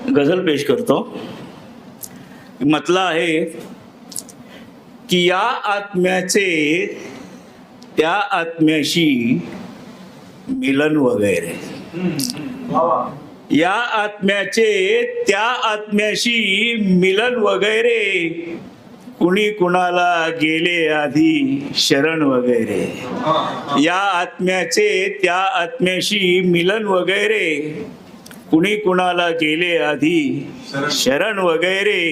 गझल पेश करतो. म्हटलं आहे की या आत्म्याचे त्या आत्म्याशी मिलन वगैरे, या आत्म्याचे त्या आत्म्याशी मिलन वगैरे, कुणी कुणाला गेले आधी शरण वगैरे. या आत्म्याचे त्या आत्म्याशी मिलन वगैरे, कुणी कुणाला गेले आधी शरण वगैरे.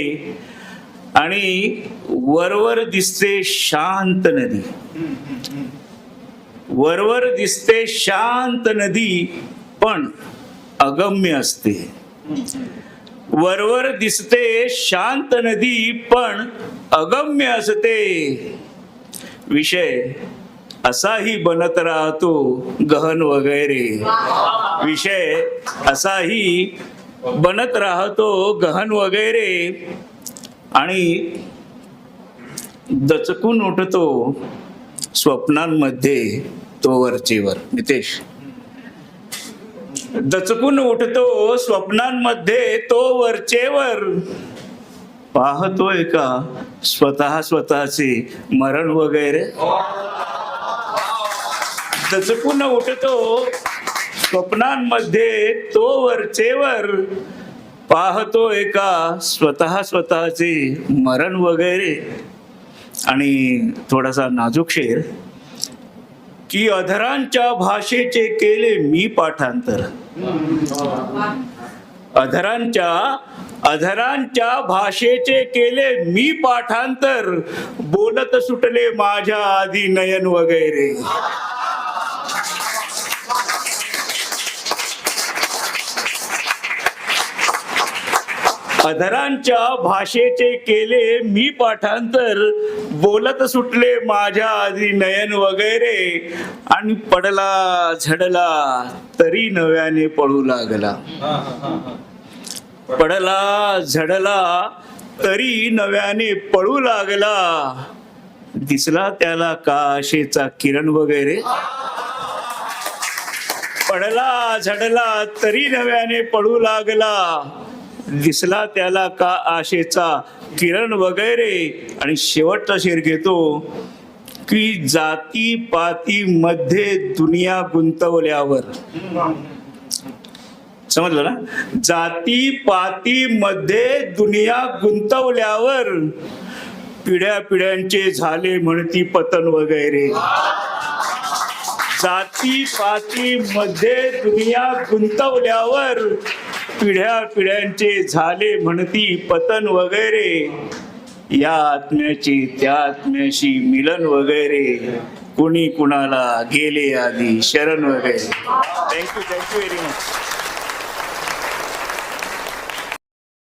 आणि वरवर दिसते शांत नदी, वरवर दिसते शांत नदी पण अगम्य असते. वरवर दिसते शांत नदी पण अगम्य असते. विषय असाही बनत राहतो गहन वगैरे. विषय असाही बनत राहतो गहन वगैरे. आणि दचकून उठतो स्वप्नांमध्ये तो वरचेवर. नितेश, दचकून उठतो स्वप्नांमध्ये तो वरचेवर. पाहतोय का स्वतःचे मरण वगैरे. दचकून उठतो स्वप्नांमध्ये तो वरचेवर. पाहतोय का स्वतःचे मरण वगैरे. आणि थोडासा नाजूक शेर की अधरांच्या भाषेचे केले मी पाठांतर. अधरांच्या भाषेचे केले मी पाठांतर. बोलत सुटले माझ्या आधी नयन वगैरे. अधरांच्या भाषेचे केले मी पाठांतर. बोलत सुटले माझ्या आधी नयन वगैरे. आणि पडला झडला तरी नव्याने पळू लागला. पडला झडला तरी नव्याने पळू लागला. दिसला त्याला का आशेचा किरण वगैरे. पडला झडला तरी नव्याने पळू लागला. दिसला त्याला का आशेचा किरण वगैरे. आणि शेवटचा शेर घेतो की जाती पाती मध्ये दुनिया गुंतवल्यावर. समजलं ना. जाती पाती मध्ये दुनिया गुंतवल्यावर. पिढ्या पिढ्यांचे झाले म्हणती पतन वगैरे. जाती पाती मध्ये दुनिया गुंतवल्यावर. पिढ्या पिढ्यांचे झाले म्हणती पतन वगैरे. या आत्म्याची त्या आत्म्याशी मिलन वगैरे, कुणी कुणाला गेले आधी शरण वगैरे. Thank you very much.